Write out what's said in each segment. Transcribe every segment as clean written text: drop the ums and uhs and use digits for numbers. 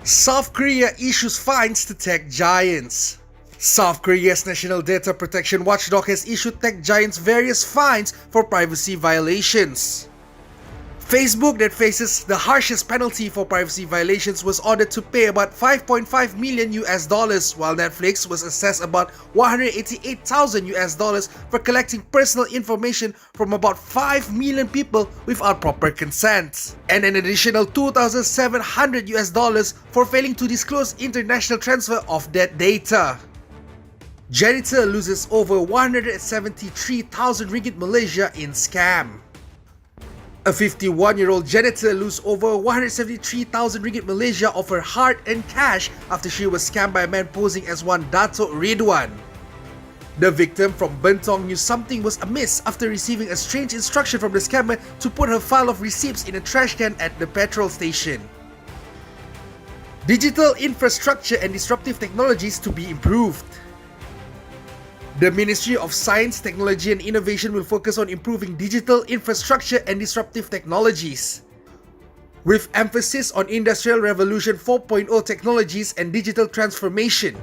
South Korea issues fines to tech giants. South Korea's National Data Protection Watchdog has issued tech giants various fines for privacy violations. Facebook, that faces the harshest penalty for privacy violations, was ordered to pay about 5.5 million US dollars, while Netflix was assessed about 188,000 US dollars for collecting personal information from about 5 million people without proper consent, and an additional 2,700 US dollars for failing to disclose international transfer of that data. Janitor loses over 173,000 ringgit Malaysia in scam. A 51-year-old janitor loses over 173,000 ringgit Malaysia of her hard-earned cash after she was scammed by a man posing as one Dato' Ridwan. The victim from Bentong knew something was amiss after receiving a strange instruction from the scammer to put her file of receipts in a trash can at the petrol station. Digital infrastructure and disruptive technologies to be improved. The Ministry of Science, Technology and Innovation will focus on improving digital infrastructure and disruptive technologies, with emphasis on Industrial Revolution 4.0 technologies and digital transformation.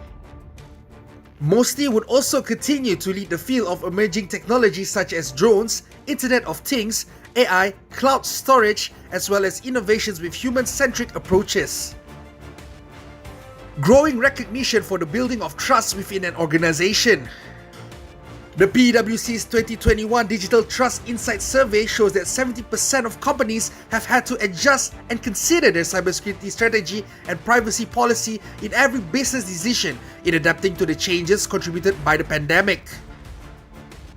MOSTI would also continue to lead the field of emerging technologies such as drones, Internet of Things, AI, cloud storage, as well as innovations with human-centric approaches. Growing recognition for the building of trust within an organization. The PwC's 2021 Digital Trust Insight Survey shows that 70% of companies have had to adjust and consider their cybersecurity strategy and privacy policy in every business decision in adapting to the changes contributed by the pandemic.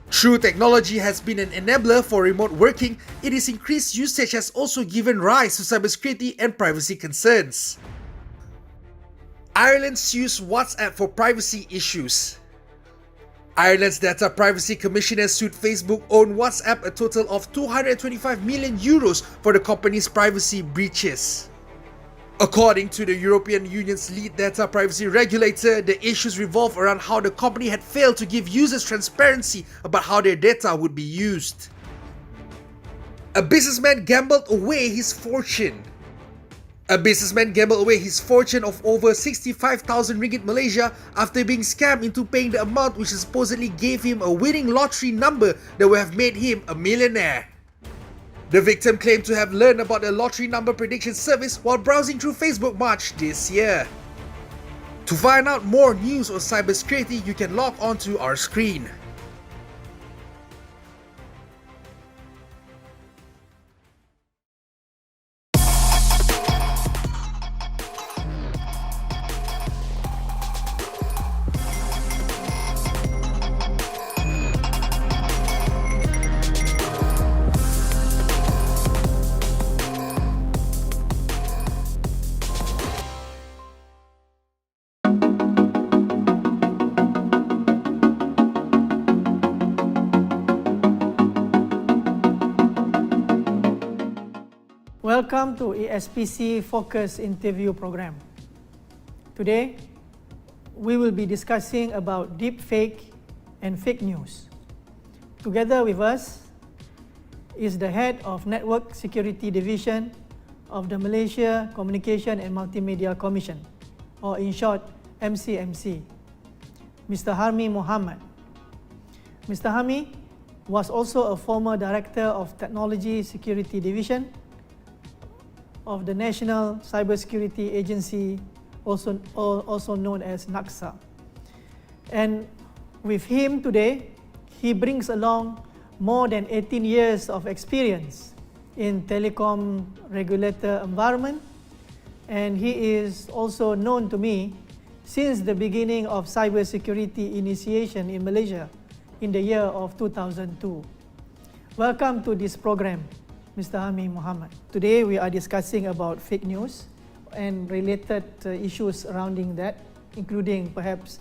True technology has been an enabler for remote working, its increased usage has also given rise to cybersecurity and privacy concerns. Ireland sues WhatsApp for privacy issues. Ireland's Data Privacy Commissioner sued Facebook-owned WhatsApp a total of 225 million euros for the company's privacy breaches. According to the European Union's lead data privacy regulator, the issues revolve around how the company had failed to give users transparency about how their data would be used. A businessman gambled away his fortune. A businessman gambled away his fortune of over 65,000 ringgit Malaysia after being scammed into paying the amount which supposedly gave him a winning lottery number that would have made him a millionaire. The victim claimed to have learned about the lottery number prediction service while browsing through Facebook March this year. To find out more news on cybersecurity, you can log on to our screen. Welcome to ESPC Focus Interview Program. Today, we will be discussing about deepfake and fake news. Together with us is the head of Network Security Division of the Malaysia Communication and Multimedia Commission, or in short, MCMC, Mr. Harmi Mohamad. Mr. Harmi was also a former Director of Technology Security Division of the National Cybersecurity Agency, also known as NACSA. And with him today, he brings along more than 18 years of experience in telecom regulator environment, and he is also known to me since the beginning of cybersecurity initiation in Malaysia in the year of 2002. Welcome to this program, Mr. Harmi Mohamad. Today we are discussing about fake news and related issues surrounding that, including perhaps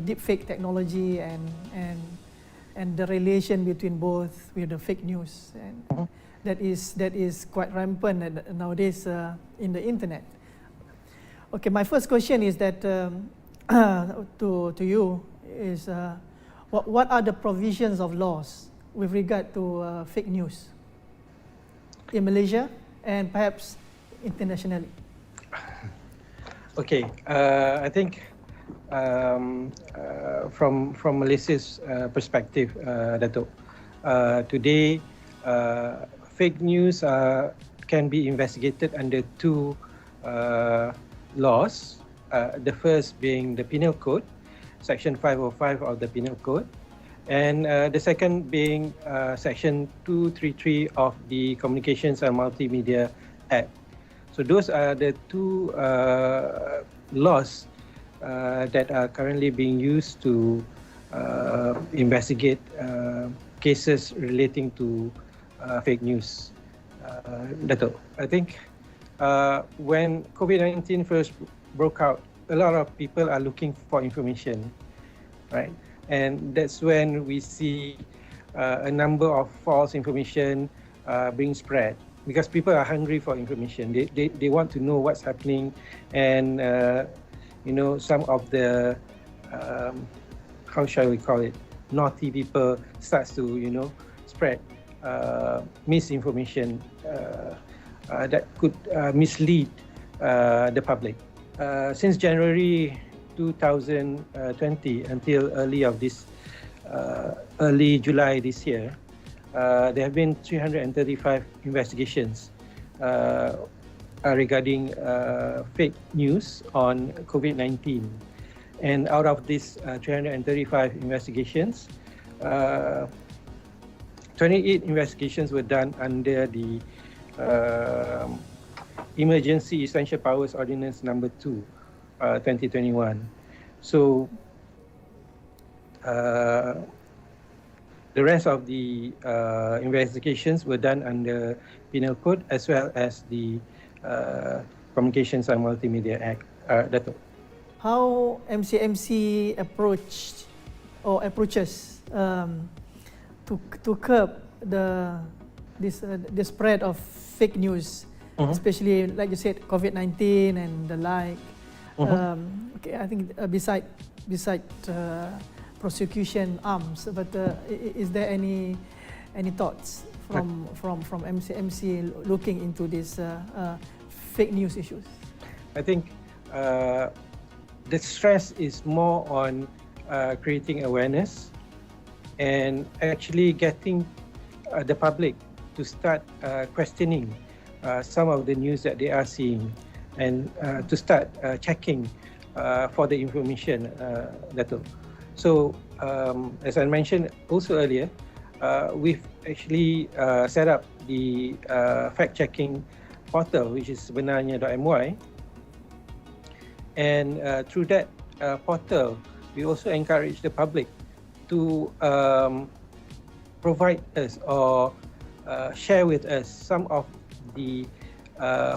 deepfake technology and the relation between both with the fake news, and that is quite rampant nowadays in the internet. Okay, my first question is that to you is what are the provisions of laws with regard to fake news in Malaysia and perhaps internationally? Okay, I think from Malaysia's perspective, Dato', today fake news can be investigated under two laws. The first being the Penal Code, Section 505 of the Penal Code, and the second being Section 233 of the Communications and Multimedia Act. So those are the two laws that are currently being used to investigate cases relating to fake news. Dato', I think when COVID-19 first broke out, a lot of people are looking for information, right? And that's when we see a number of false information being spread, because people are hungry for information. They want to know what's happening, and some of the how shall we call it, naughty people starts to spread misinformation that could mislead the public. Since January 2020 until early July this year, there have been 335 investigations regarding fake news on COVID-19. And out of these 335 investigations, 28 investigations were done under the Emergency Essential Powers Ordinance Number 2, 2021. So the rest of the investigations were done under Penal Code as well as the Communications and Multimedia Act. Dato'. How MCMC approaches to curb the spread of fake news, especially like you said, COVID-19 and the like. Okay, I think beside prosecution arms, but is there any thoughts from MCMC looking into these fake news issues? I think the stress is more on creating awareness and actually getting the public to start questioning some of the news that they are seeing, and to start checking for the information, Dato'. So as I mentioned also earlier, we've actually set up the fact-checking portal, which is sebenarnya.my, and through that portal, we also encourage the public to provide us or share with us some of the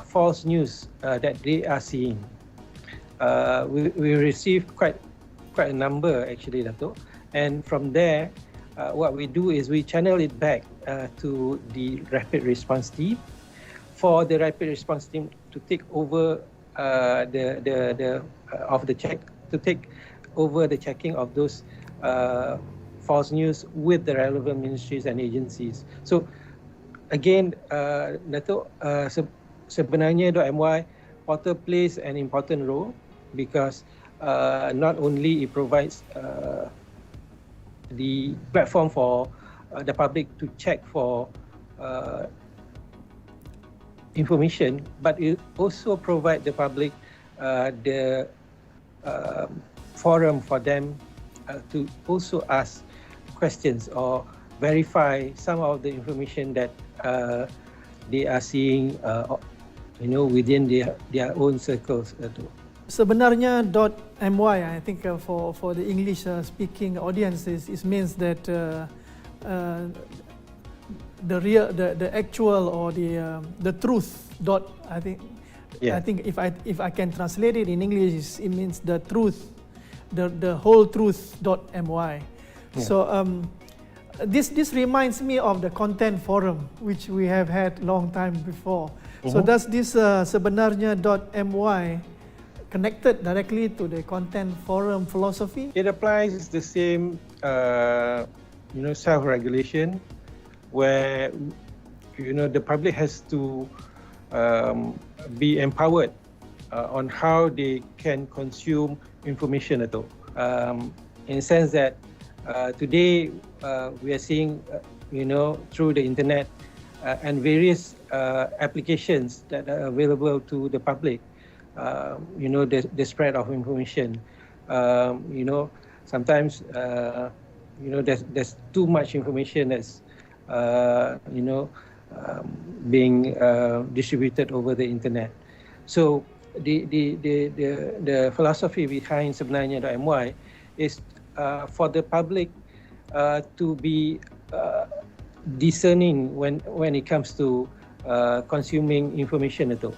false news that they are seeing. We received quite a number actually, Dato', and from there what we do is we channel it back to the rapid response team, for the rapid response team to take over take over the checking of those false news with the relevant ministries and agencies. So again, Dato', sebenarnya.my portal plays an important role, because not only it provides the platform for the public to check for information, but it also provides the public the forum for them to also ask questions or verify some of the information that they are seeing within their own circles. Sebenarnya.my, I think for the English speaking audience, it means that the actual or the truth dot, I think. Yeah. I think if I can translate it in English, it means the truth, the whole truth.my. Yeah. So this reminds me of the content forum, which we have had long time before. So does this sebenarnya.my connected directly to the content forum philosophy? It applies the same self-regulation, where the public has to be empowered on how they can consume information atau. In the sense that today we are seeing, through the internet and various applications that are available to the public, the spread of information. Sometimes, there's too much information that's, being distributed over the internet. So the philosophy behind sebenarnya.my is for the public to be discerning when it comes to consuming information itu,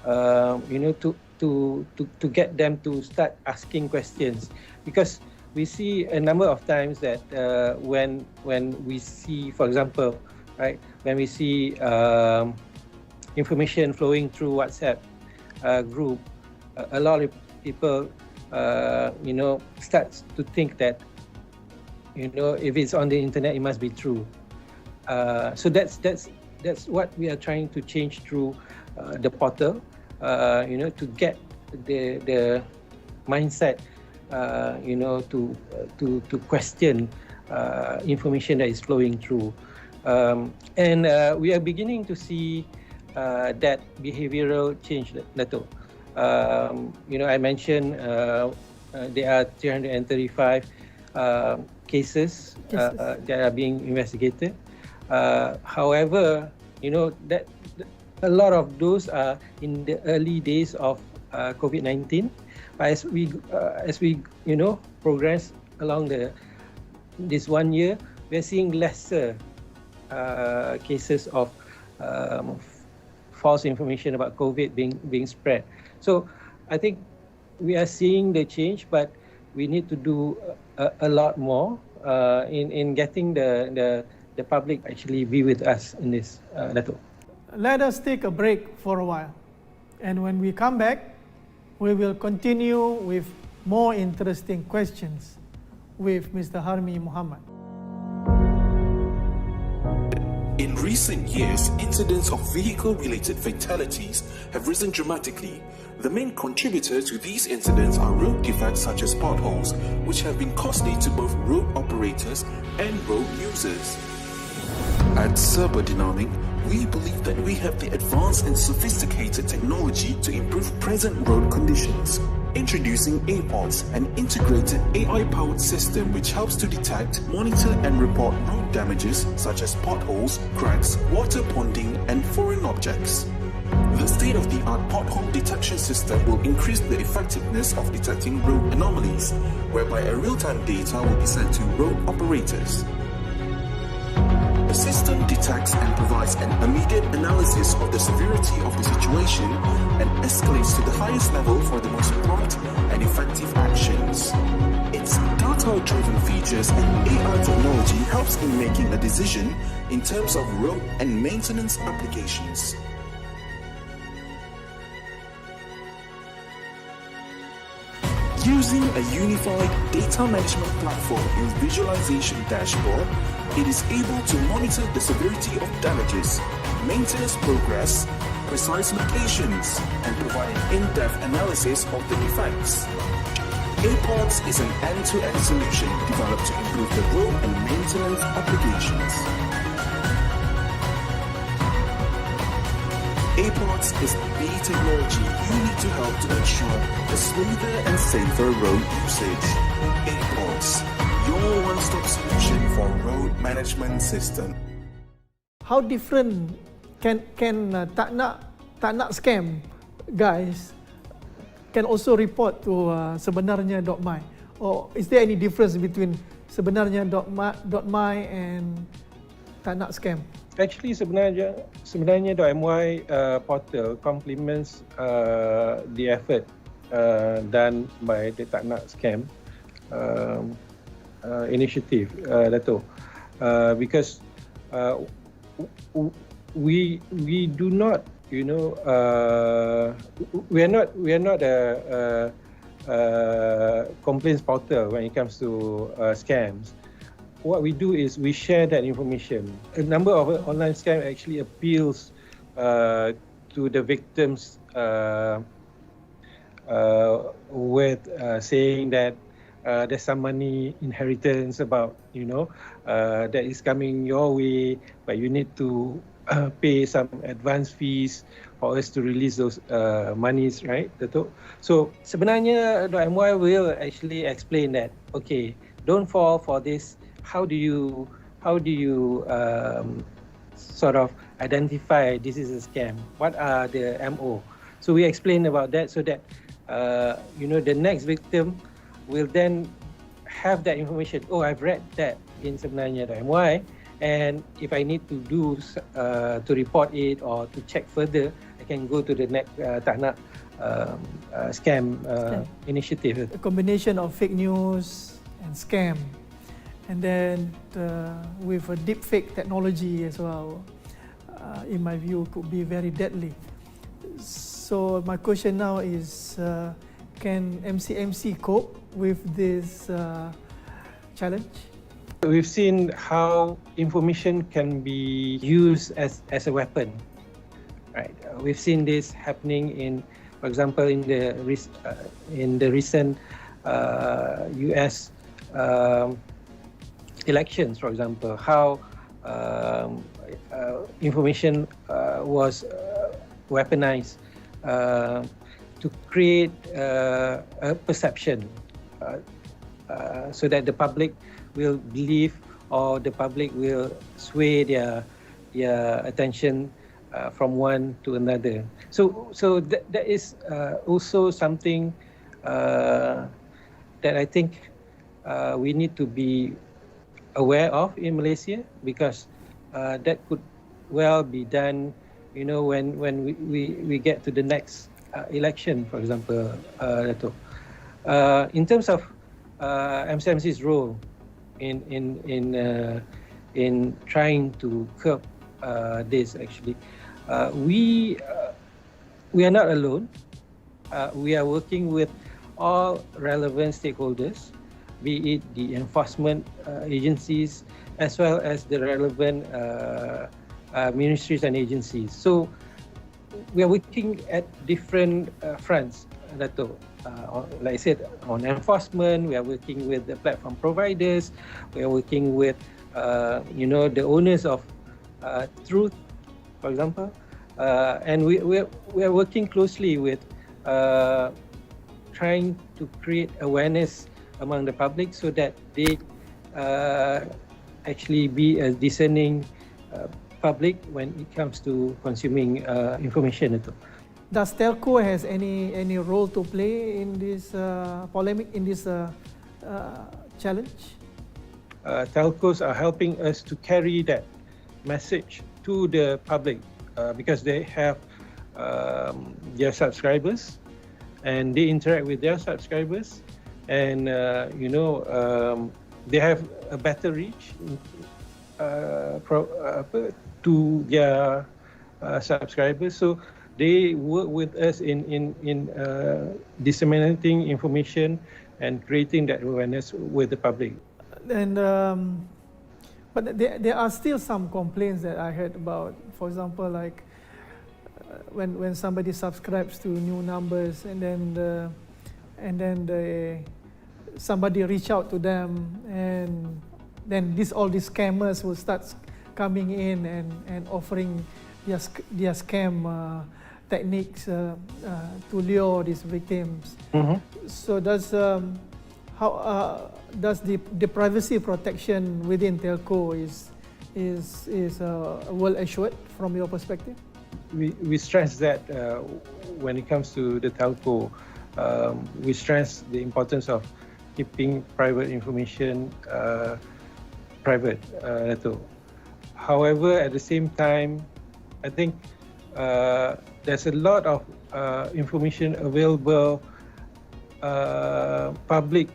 to get them to start asking questions, because we see a number of times that when we see, for example, right, when we see information flowing through WhatsApp group, a lot of people starts to think that if it's on the internet, it must be true. So that's what we are trying to change through the portal, to get the mindset, to question information that is flowing through, and we are beginning to see that behavioral change, Dato. I mentioned there are 335 cases that are being investigated. However, that a lot of those are in the early days of COVID-19. But as we progress along this 1 year, we're seeing lesser cases of false information about COVID being spread. So I think we are seeing the change, but we need to do a lot more in getting the public actually be with us in this, Dato. Let us take a break for a while. And when we come back, we will continue with more interesting questions with Mr. Harmi Muhammad. In recent years, incidents of vehicle-related fatalities have risen dramatically. The main contributor to these incidents are road defects such as potholes, which have been costly to both road operators and road users. At Serba Dynamic, we believe that we have the advanced and sophisticated technology to improve present road conditions. Introducing Ep6, an integrated AI-powered system which helps to detect, monitor and report road damages such as potholes, cracks, water ponding and foreign objects. The state-of-the-art pothole detection system will increase the effectiveness of detecting road anomalies, whereby a real-time data will be sent to road operators. The system detects and provides an immediate analysis of the severity of the situation and escalates to the highest level for the most prompt and effective actions. Its data-driven features and AI technology helps in making a decision in terms of road and maintenance applications. Using a unified data management platform and visualization dashboard, it is able to monitor the severity of damages, maintenance progress, precise locations, and provide an in-depth analysis of the defects. Ep6 is an end-to-end solution developed to improve the road and maintenance applications. Ep6 is the technology you need to help to ensure a smoother and safer road usage. Ep6, your one-stop solution for road management system. How different can tak nak scam guys can also report to sebenarnya.my, or is there any difference between sebenarnya.my and tak nak scam? Actually, sebenarnya.my portal complements the effort done by the Tak Nak Scam initiative, Dato. Because we do not, we are not a complaints portal when it comes to scams. What we do is we share that information. A number of online scams actually appeals to the victims' with saying that there's some money inheritance about, that is coming your way, but you need to pay some advance fees for us to release those monies, right, Dato'? So sebenarnya .my will actually explain that, okay, don't fall for this. How do you sort of identify this is a scam? What are the MO? So we explain about that so that the next victim will then have that information. Oh, I've read that in sebenarnya .my, and if I need to do to report it or to check further, I can go to the next scam initiative. A combination of fake news and scam, and then with a deep fake technology as well, in my view, could be very deadly. So my question now is, can MCMC cope with this challenge? We've seen how information can be used as a weapon, right? We've seen this happening for example, in the recent U.S. Elections, for example, how information was weaponized to create a perception so that the public will believe, or the public will sway their attention from one to another. So that is also something that I think we need to be aware of in Malaysia, because that could well be done, when we get to the next election, for example, Dato'. In terms of MCMC's role in trying to curb this, actually, we are not alone. We are working with all relevant stakeholders, be it the enforcement agencies as well as the relevant ministries and agencies. So we are working at different fronts, Dato'. Like I said, on enforcement, we are working with the platform providers, we are working with the owners of truth, for example, and we are working closely with trying to create awareness among the public so that they actually be a discerning public when it comes to consuming information. Does telco has any role to play in this polemic, in this challenge? Telcos are helping us to carry that message to the public because they have their subscribers and they interact with their subscribers, and they have a better reach to their subscribers. So they work with us in disseminating information and creating that awareness with the public. And but there are still some complaints that I heard about. For example, like when somebody subscribes to new numbers and then somebody reach out to them, and then all these scammers will start coming in and offering their scam techniques to lure these victims. Mm-hmm. So how does the privacy protection within telco is well assured from your perspective? We stress that when it comes to the telco, we stress the importance of keeping private information private. However, at the same time, I think there's a lot of information available publicly.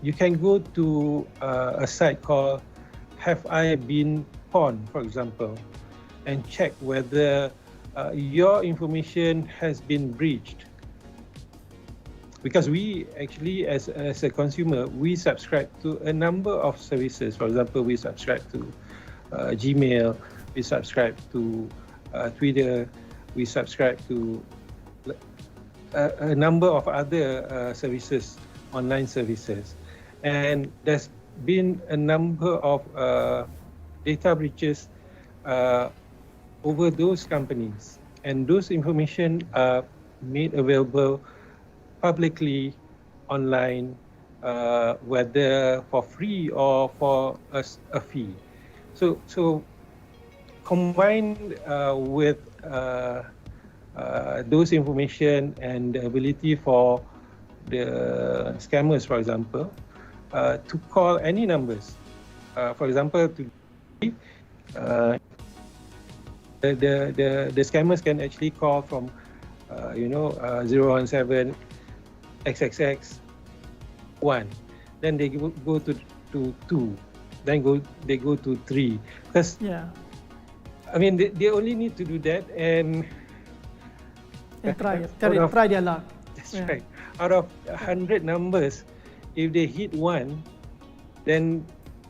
You can go to a site called Have I Been Pawned, for example, and check whether your information has been breached. Because we actually, as a consumer, we subscribe to a number of services. For example, we subscribe to Gmail, we subscribe to Twitter, we subscribe to a number of other services, online services, and there's been a number of data breaches over those companies, and those information are made available publicly online, whether for free or for a fee. So combined with those information and the ability for the scammers, for example, to call any numbers. For example, the scammers can actually call from 017 XXX 1, then they go to 2, then they go to 3, because I mean they only need to do that and try their luck. That's right. Out of 100 numbers, if they hit one, then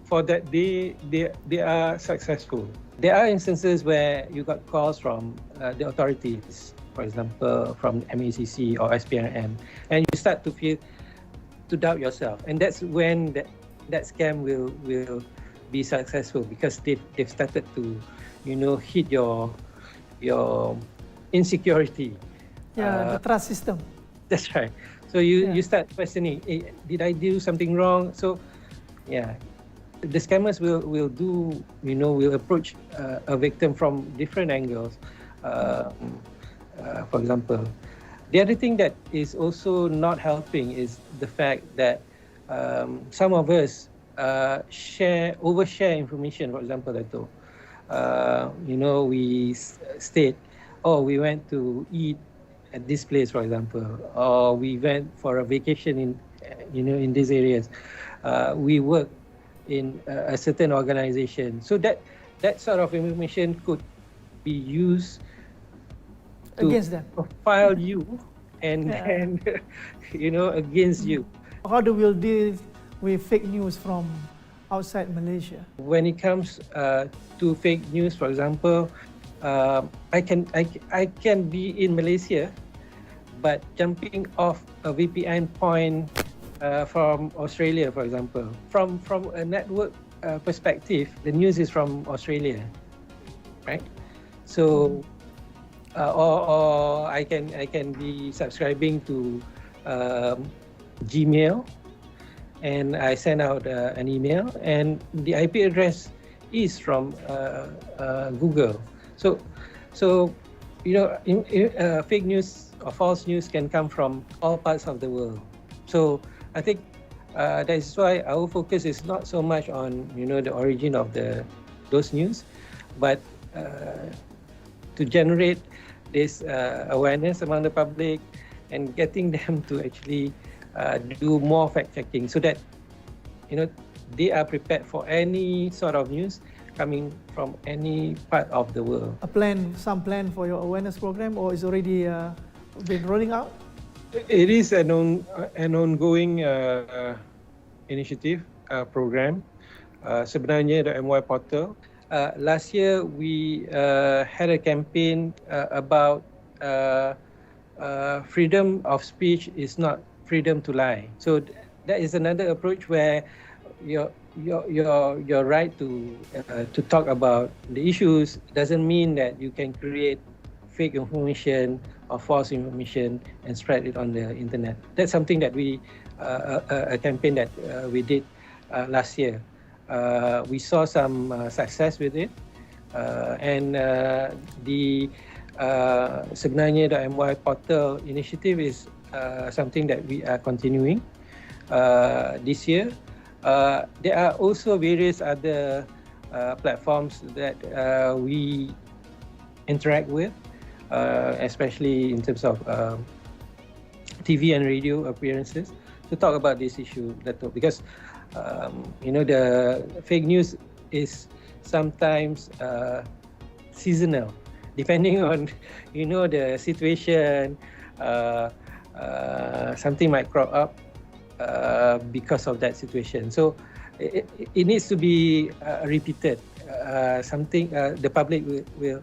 for that day they are successful. There are instances where you got calls from the authorities, for example, from MACC or SPRM, and you start to doubt yourself, and that's when that scam will be successful, because they've started to hit your insecurity. The trust system. That's right. So you start questioning, hey, did I do something wrong? So the scammers will do, will approach a victim from different angles. For example, the other thing that is also not helping is the fact that some of us overshare information. For example, we state, we went to eat at this place, for example, or we went for a vacation in these areas. We work in a certain organization. So that sort of information could be used to against them, profile you and against you. How do we deal with fake news from outside Malaysia? When it comes to fake news, for example, I can be in Malaysia, but jumping off a VPN point from Australia, for example. From a network perspective, the news is from Australia, right? So, or I can be subscribing to Gmail, and I send out an email, and the IP address is from Google. So fake news or false news can come from all parts of the world. So I think that is why our focus is not so much on the origin of those news, but to generate this awareness among the public and getting them to actually do more fact checking, so that they are prepared for any sort of news coming from any part of the world. Some plan for your awareness program, or is already been rolling out? It is an ongoing initiative, program. Sebenarnya the MY portal. Last year we had a campaign about freedom of speech is not freedom to lie. So that is another approach where your right to talk about the issues doesn't mean that you can create fake information or false information and spread it on the internet. That's something that a campaign that we did last year. We saw some success with it, and the sebenarnya the MY portal initiative is something that we are continuing this year. There are also various other platforms that we interact with, especially in terms of TV and radio appearances, to talk about this issue, because the fake news is sometimes seasonal, depending on the situation. Something might crop up because of that situation. So it needs to be repeated. The public will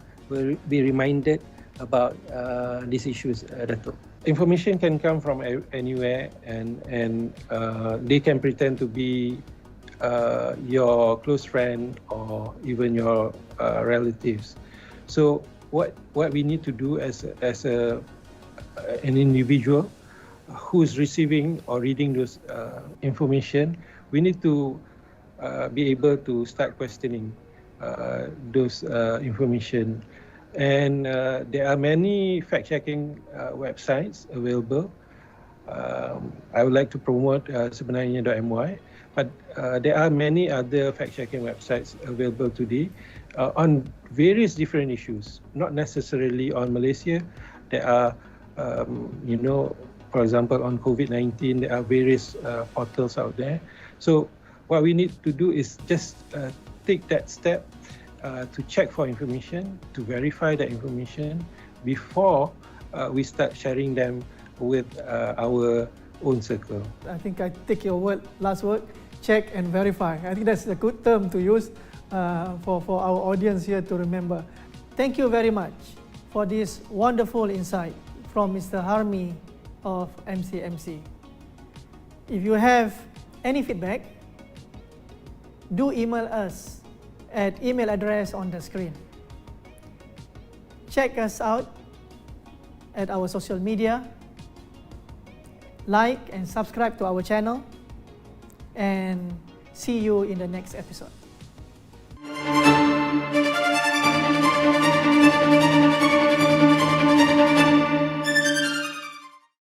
be reminded about these issues, Dato'. Information can come from anywhere, and they can pretend to be your close friend or even your relatives. So what we need to do as an individual who's receiving or reading those information, we need to be able to start questioning those information. And there are many fact-checking websites available. I would like to promote sebenarnya.my, but there are many other fact-checking websites available today on various different issues, not necessarily on Malaysia. There are, for example, on COVID-19, there are various portals out there. So what we need to do is just take that step to check for information, to verify that information before we start sharing them with our own circle. I think I take your last word, check and verify. I think that's a good term to use for our audience here to remember. Thank you very much for this wonderful insight from Mr. Harmi of MCMC. If you have any feedback, do email us at email address on the screen. Check us out at our social media, like and subscribe to our channel, and see you in the next episode.